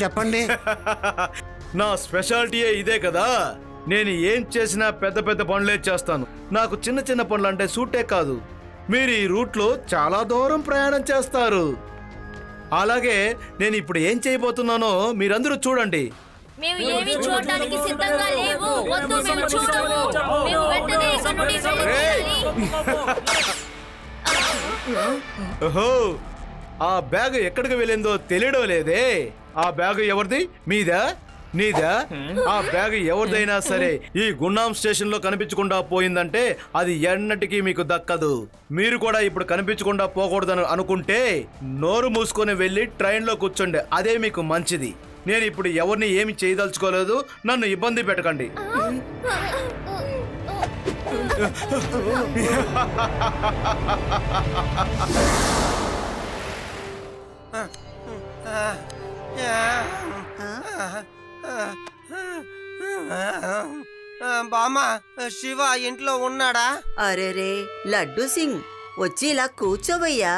చెప్పండి. నా స్పెషాలిటీయే ఇదే కదా. నేను ఏం చేసినా పెద్ద పెద్ద పనులే చేస్తాను. నాకు చిన్న చిన్న పనులు అంటే సూటే కాదు. మీరు ఈ రూట్లో చాలా దూరం ప్రయాణం చేస్తారు. అలాగే నేను ఇప్పుడు ఏం చేయబోతున్నానో మీరందరూ చూడండి. మేము ఏమీ చూడడానికి సిద్ధంగా లేవు. వద్దు, మేము చూడము. మేము వెంటనే ఇక్కడి నుండి వెళ్ళిపోవాలి. ఓహో, ఆ బ్యాగ్ ఎక్కడికి వెళ్ళిందో తెలియడం లేదే. ఆ బ్యాగ్ ఎవరిది? మీదా? నీదా? ఆ బ్యాగ్ ఎవరిదైనా సరే ఈ గున్నాం స్టేషన్ లో కనిపించకుండా పోయిందంటే అది ఎన్నటికీ మీకు దక్కదు. మీరు కూడా ఇప్పుడు కనిపించకుండా పోకూడదని అనుకుంటే నోరు మూసుకొని వెళ్ళి ట్రైన్ లో కూర్చోండి. అదే మీకు మంచిది. నేను ఇప్పుడు ఎవరిని ఏమి చేయదలుచుకోలేదు. నన్ను ఇబ్బంది పెట్టకండి. బామ్మ, శివ ఇంట్లో ఉన్నాడా? అరేరే లడ్డు సింగ్, వచ్చి ఇలా కూర్చోవయ్యా.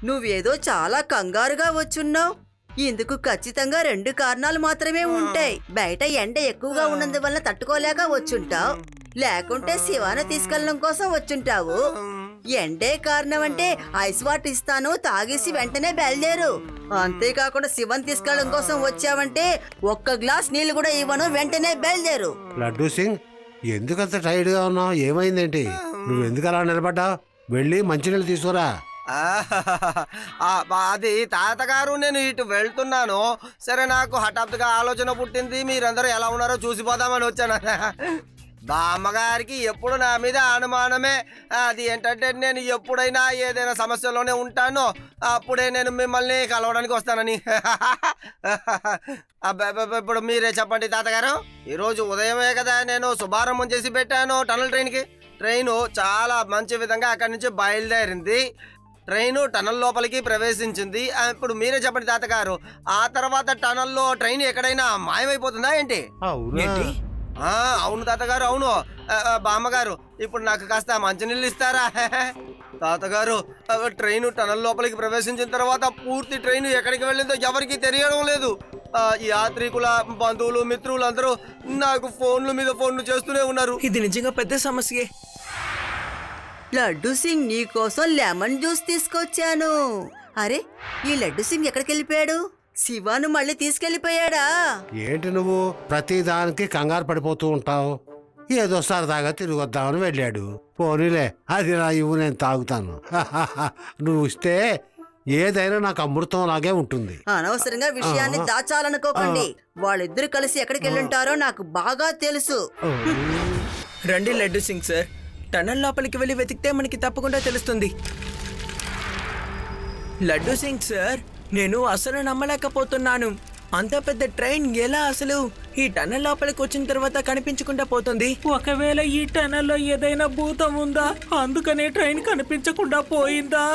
నువ్వేదో చాలా కంగారుగా వచ్చున్నావు. ఇందుకు ఖచ్చితంగా 2 కారణాలు మాత్రమే ఉంటాయి. బయట ఎండ ఎక్కువగా ఉన్నందువల్ల తట్టుకోలేక వచ్చుంటావు, లేకుంటే శివాను తీసుకెళ్ళడం కోసం వచ్చుంటావు. ఎండే కారణం అంటే ఐస్ వాటర్ ఇస్తాను, తాగేసి వెంటనే బయలుదేరు. అంతేకాకుండా శివన్ తీసుకెళ్ళడం కోసం వచ్చావంటే 1 గ్లాస్ నీళ్లు కూడా ఇవ్వను, వెంటనే బయలుదేరు. లడ్డు సింగ్, ఎందుకంత టైర్డ్ గా ఉన్నావు? ఏమైందేంటి? నువ్వెందుకు అలా నిలబడ్డావు? వెళ్ళి మంచినీళ్ళు తీసుకురా. అది తాతగారు, నేను ఇటు వెళ్తున్నాను. సరే, నాకు హఠాత్తుగా ఆలోచన పుట్టింది. మీరందరూ ఎలా ఉన్నారో చూసిపోదామని వచ్చాను. బామ్మగారికి ఎప్పుడు నా మీద అనుమానమే. అది ఏంటంటే నేను ఎప్పుడైనా ఏదైనా సమస్యలోనే ఉంటానో అప్పుడే నేను మిమ్మల్ని కలవడానికి వస్తానని. ఇప్పుడు మీరే చెప్పండి తాతగారు. ఈరోజు ఉదయమే కదా నేను శుభారంభం చేసి పెట్టాను టనల్ ట్రైన్కి. ట్రైను చాలా మంచి విధంగా అక్కడి నుంచి బయలుదేరింది. ట్రైను టనల్ లోపలికి ప్రవేశించింది. ఇప్పుడు మీరే చెప్పండి తాతగారు, ఆ తర్వాత టనల్లో ట్రైన్ ఎక్కడైనా మాయమైపోతుందా ఏంటి? అవును తాతగారు, అవును. బామ్మగారు, ఇప్పుడు నాకు కాస్త మంచినీళ్ళు ఇస్తారా? తాతగారు, ట్రైన్ టనల్ లోపలికి ప్రవేశించిన తర్వాత పూర్తి ట్రైన్ ఎక్కడికి వెళ్ళిందో ఎవరికి తెలియడం లేదు. యాత్రికుల బంధువులు, మిత్రులు అందరూ నాకు ఫోన్లు మీద ఫోన్లు చేస్తూనే ఉన్నారు. ఇది నిజంగా పెద్ద సమస్యే. లడ్డు సింగ్, నీ కోసం లెమన్ జ్యూస్ తీసుకొచ్చాను. అరే, ఈ లడ్డు సింగ్ ఎక్కడికి వెళ్ళిపోయాడు? శివాను మళ్ళీ తీసుకెళ్లిపోయాడా? ఏంటి నువ్వు ప్రతి దానికి కంగారు పడిపోతూ ఉంటావు? ఏదో సరదాగా తిరిగి వద్దామని వెళ్ళాడు. పోనీలే, అది నా ఇవ్వు, నేను తాగుతాను. నువ్వు ఇస్తే ఏదైనా నాకు అమృతం లాగే ఉంటుంది. అనవసరంగా విషయాన్ని దాచాలనుకోకండి. వాళ్ళిద్దరు కలిసి ఎక్కడికి వెళ్ళుంటారో నాకు బాగా తెలుసు. రండి లడ్డు సింగ్ సార్, టనల్ లోపలికి వెళ్ళి వెతికితే మనకి తప్పకుండా తెలుస్తుంది. లడ్డు సింగ్ సార్, నేను అసలు నమ్మలేకపోతున్నాను. అంత పెద్ద ట్రైన్ ఎలా అసలు ఈ టనల్ లోపలికి వచ్చిన తర్వాత కనిపించకుండా పోతుంది? ఒకవేళ ఈ టనల్లో ఏదైనా భూతం ఉందా? అందుకనే ట్రైన్ కనిపించకుండా పోయిందా?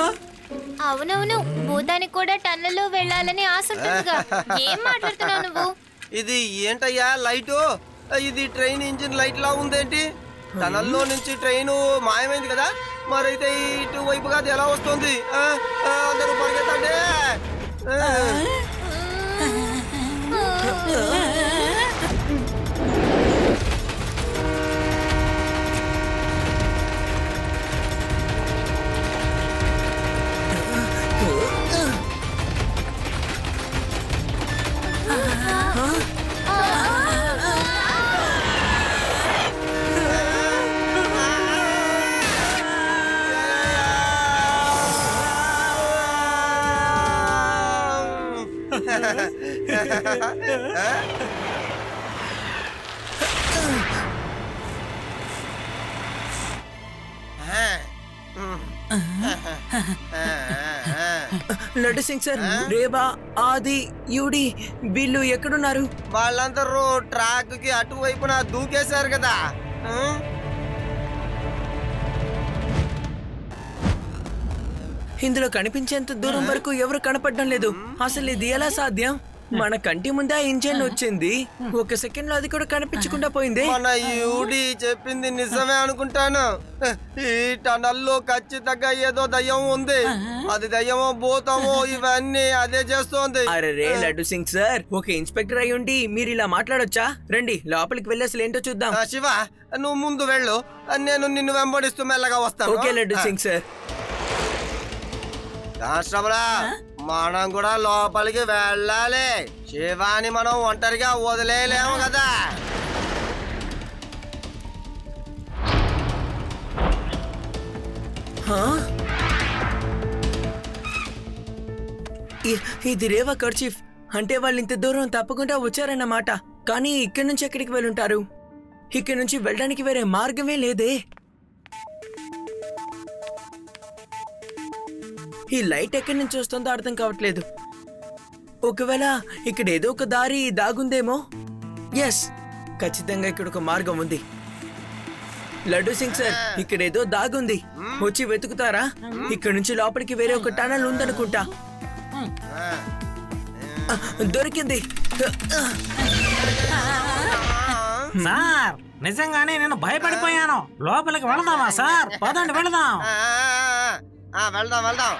అవునవును, భూతానికి కూడా టన్నెల్లో వెళ్ళాలని ఆశ ఉంటుందిగా. ఏం మాట్లాడుతున్నావు నువ్వు? ఇది ఏంటయ్యా లైటు? ఇది ట్రైన్ ఇంజిన్ లైట్ లా ఉందేంటి? టనల్లో నుంచి ట్రైన్ మాయమైంది కదా, మరైతే ఇటు వైపుగా అది ఎలా వస్తుంది? అందరూ పరిగెత్తండి. లడ్డు సింగ్ సార్, రేవా, ఆది, యూడి వీళ్ళు ఎక్కడున్నారు? వాళ్ళందరూ ట్రాక్ కి అటువైపున దూకేశారు కదా. ఇందులో కనిపించేంత దూరం వరకు ఎవరు కనపడడం లేదు. అసలు ఇది ఎలా సాధ్యం? మన కంటి ముందే ఆ ఇంజన్ వచ్చింది, ఒక సెకండ్ లో అది కూడా కనిపించకుండా పోయింది. మన యూడి చెప్పింది నిజమే అనుకుంటాను. ఈ టనల్లో ఖచ్చితంగా ఏదో దయ్యం ఉంది. అది దయ్యమో భూతమో ఇవన్నీ అదే చేస్తోంది. అరే లడ్డు సింగ్ సార్, ఒక ఇన్స్పెక్టర్ అయి ఉండి మీరు ఇలా మాట్లాడొచ్చా? రండి లోపలికి వెళ్ళి అసలు ఏంటో చూద్దాం. శివ, నువ్వు ముందు వెళ్ళు, నేను నిన్ను వెంబడిస్తూ మెల్లగా వస్తాను. Okay laddu Singh sir. Constable, మనం కూడా లోపలికి వెళ్ళాలి. శివాని మనం ఒంటరిగా వదిలేయలేము కదా. ఇది రేవా కర్చీఫ్ అంటే వాళ్ళు ఇంత దూరం తప్పకుండా వచ్చారన్నమాట. కానీ ఇక్కడి నుంచి ఎక్కడికి వెళ్ళుంటారు? ఇక్కడి నుంచి వెళ్ళడానికి వేరే మార్గమే లేదే. ఈ లైట్ ఎక్కడి నుంచి వస్తుందో అర్థం కావట్లేదు. ఒకవేళ ఇక్కడ ఏదో ఒక దారి దాగుందేమో. ఎస్, ఖచ్చితంగా ఇక్కడ ఒక మార్గం ఉంది. లడ్డు సింగ్ సార్, ఇక్కడ ఏదో దాగుంది, వచ్చి వెతుకుతారా? ఇక్కడ నుంచి లోపలికి వేరే ఒక టనల్ ఉందనుకుంటా. దొరికింది. సార్, నిజంగానే నేను భయపడిపోయాను. లోపలికి వెళదామా సార్? పదండి వెళదాం. వెళ్దాం వెళ్దాం.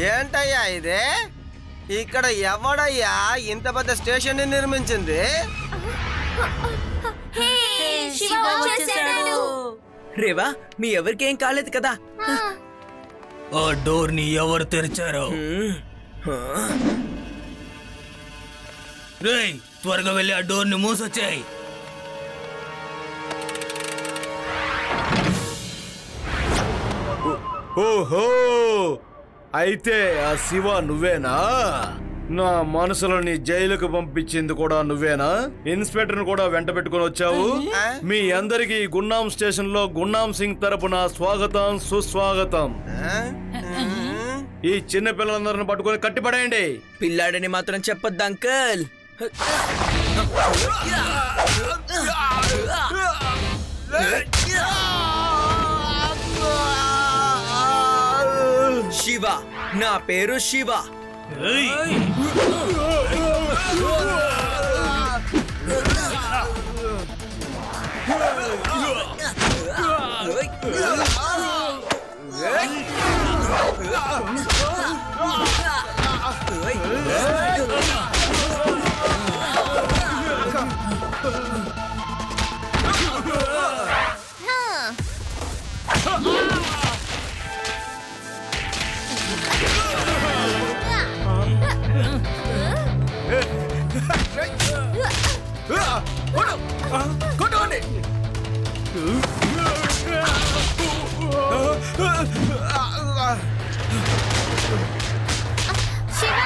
ఏంటయ్యా ఇది? ఇక్కడ ఎవడయ్యా ఇంత పెద్ద స్టేషన్ ని నిర్మించింది? రేవా, మీ ఎవరికేం కాలేదు కదా? ఆ డోర్ ని ఎవరు తెరిచారు? రేయ్, త్వరగా వెళ్ళి ఆ డోర్ ని మూసొచ్చాయి. ఓహో, అయితే ఆ శివ నువ్వేనా? నా మనసులో నీ జైలుకు పంపించింది కూడా నువ్వేనా? ఇన్స్పెక్టర్ కూడా వెంట పెట్టుకుని వచ్చావు. మీ అందరికి గున్నాం స్టేషన్ లో గున్నాం సింగ్ తరపున స్వాగతం సుస్వాగతం. ఈ చిన్న పిల్లలందరిని పట్టుకొని కట్టిపడేయండి. పిల్లాడని మాత్రం చెప్పొద్దు అంకల్. శివ, నా పేరు శివ. శివ,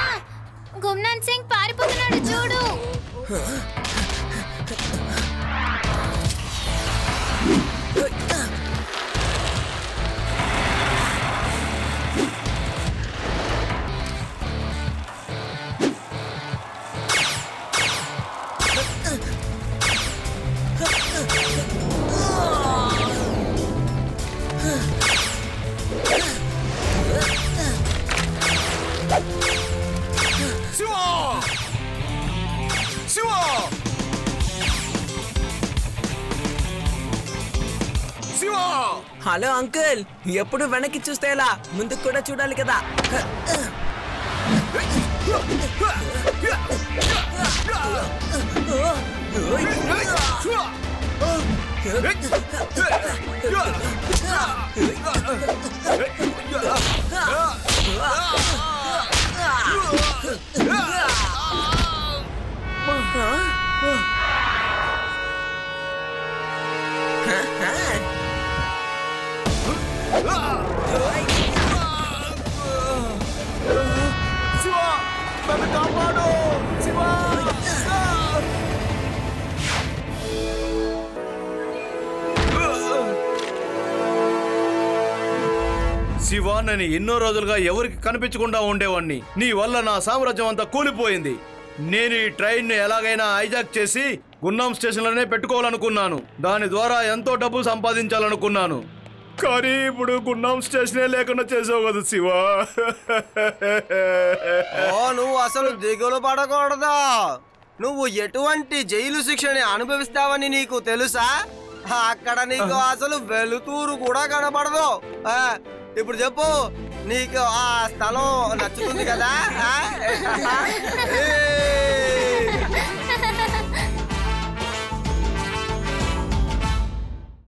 గుమ్నాన్ సింగ్ పారిపోతున్నాడు చూడు. హలో అంకుల్, ఎప్పుడు వెనక్కి చూస్తే ఎలా? ముందుకు కూడా చూడాలి కదా. శివ, నేను ఎన్నో రోజులుగా ఎవరికి కనిపించకుండా ఉండేవాడిని. నీ వల్ల నా సామ్రాజ్యం అంతా కూలిపోయింది. నేను ఈ ట్రైన్ ని ఎలాగైనా హైజాక్ చేసి గున్నాం స్టేషన్లోనే పెట్టుకోవాలనుకున్నాను. దాని ద్వారా ఎంతో డబ్బు సంపాదించాలనుకున్నాను. కానీ ఇప్పుడు గున్నాం స్టేషనే లేకుండా చేసావు కదా శివ. నువ్వు అసలు దిగులు పడకూడదు. నువ్వు ఎటువంటి జైలు శిక్షని అనుభవిస్తావని నీకు తెలుసా? అక్కడ నీకు అసలు వెలుతురు కూడా కనపడదు. ఇప్పుడు చెప్పు, నీకు ఆ స్థలం నచ్చుతుంది కదా?